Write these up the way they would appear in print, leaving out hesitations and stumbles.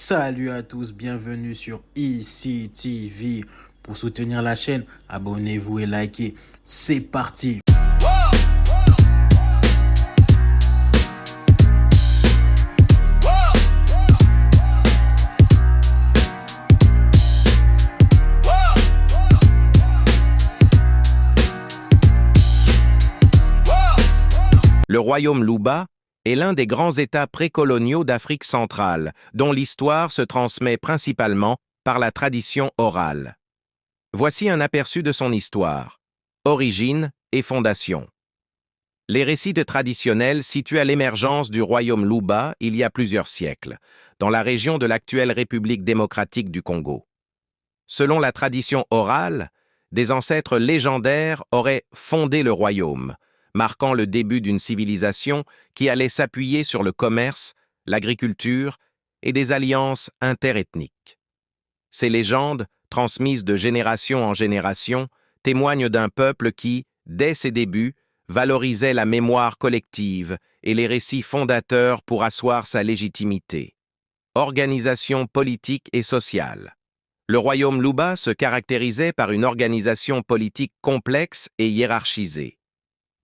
Salut à tous, bienvenue sur ICTV. Pour soutenir la chaîne, abonnez-vous et likez. C'est parti. Le royaume Luba est l'un des grands États précoloniaux d'Afrique centrale, dont l'histoire se transmet principalement par la tradition orale. Voici un aperçu de son histoire, origine et fondation. Les récits traditionnels situent à l'émergence du royaume Luba il y a plusieurs siècles, dans la région de l'actuelle République démocratique du Congo. Selon la tradition orale, des ancêtres légendaires auraient fondé le royaume, marquant le début d'une civilisation qui allait s'appuyer sur le commerce, l'agriculture et des alliances interethniques. Ces légendes, transmises de génération en génération, témoignent d'un peuple qui, dès ses débuts, valorisait la mémoire collective et les récits fondateurs pour asseoir sa légitimité. Organisation politique et sociale. Le royaume Luba se caractérisait par une organisation politique complexe et hiérarchisée.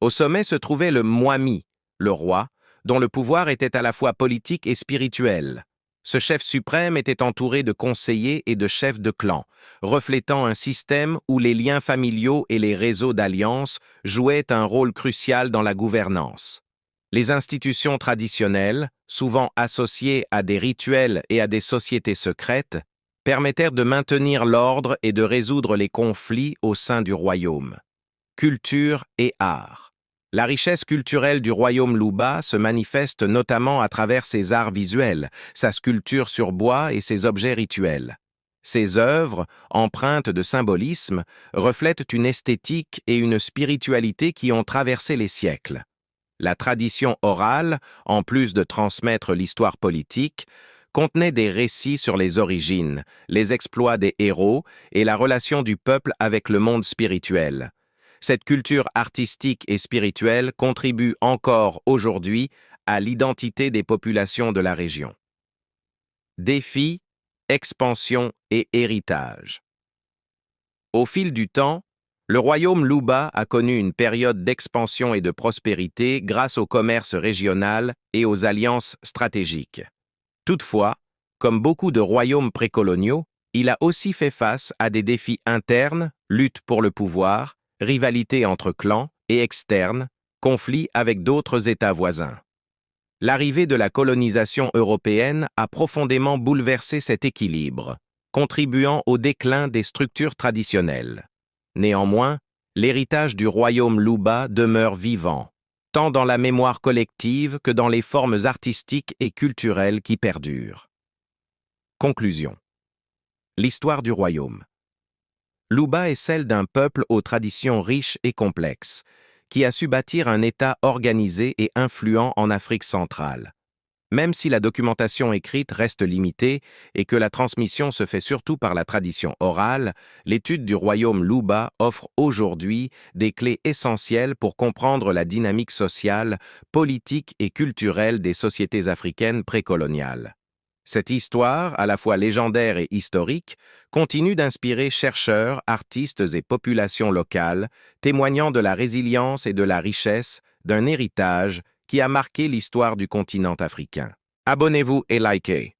Au sommet se trouvait le Mwami, le roi, dont le pouvoir était à la fois politique et spirituel. Ce chef suprême était entouré de conseillers et de chefs de clan, reflétant un système où les liens familiaux et les réseaux d'alliances jouaient un rôle crucial dans la gouvernance. Les institutions traditionnelles, souvent associées à des rituels et à des sociétés secrètes, permettèrent de maintenir l'ordre et de résoudre les conflits au sein du royaume. Culture et art. La richesse culturelle du royaume Luba se manifeste notamment à travers ses arts visuels, sa sculpture sur bois et ses objets rituels. Ses œuvres, empreintes de symbolisme, reflètent une esthétique et une spiritualité qui ont traversé les siècles. La tradition orale, en plus de transmettre l'histoire politique, contenait des récits sur les origines, les exploits des héros et la relation du peuple avec le monde spirituel. Cette culture artistique et spirituelle contribue encore aujourd'hui à l'identité des populations de la région. Défis, expansion et héritage. Au fil du temps, le royaume Luba a connu une période d'expansion et de prospérité grâce au commerce régional et aux alliances stratégiques. Toutefois, comme beaucoup de royaumes précoloniaux, il a aussi fait face à des défis internes, lutte pour le pouvoir, rivalité entre clans et externes, conflits avec d'autres États voisins. L'arrivée de la colonisation européenne a profondément bouleversé cet équilibre, contribuant au déclin des structures traditionnelles. Néanmoins, l'héritage du royaume Luba demeure vivant, tant dans la mémoire collective que dans les formes artistiques et culturelles qui perdurent. Conclusion. L'histoire du royaume. Luba est celle d'un peuple aux traditions riches et complexes, qui a su bâtir un État organisé et influent en Afrique centrale. Même si la documentation écrite reste limitée et que la transmission se fait surtout par la tradition orale, l'étude du royaume Luba offre aujourd'hui des clés essentielles pour comprendre la dynamique sociale, politique et culturelle des sociétés africaines précoloniales. Cette histoire, à la fois légendaire et historique, continue d'inspirer chercheurs, artistes et populations locales, témoignant de la résilience et de la richesse d'un héritage qui a marqué l'histoire du continent africain. Abonnez-vous et likez.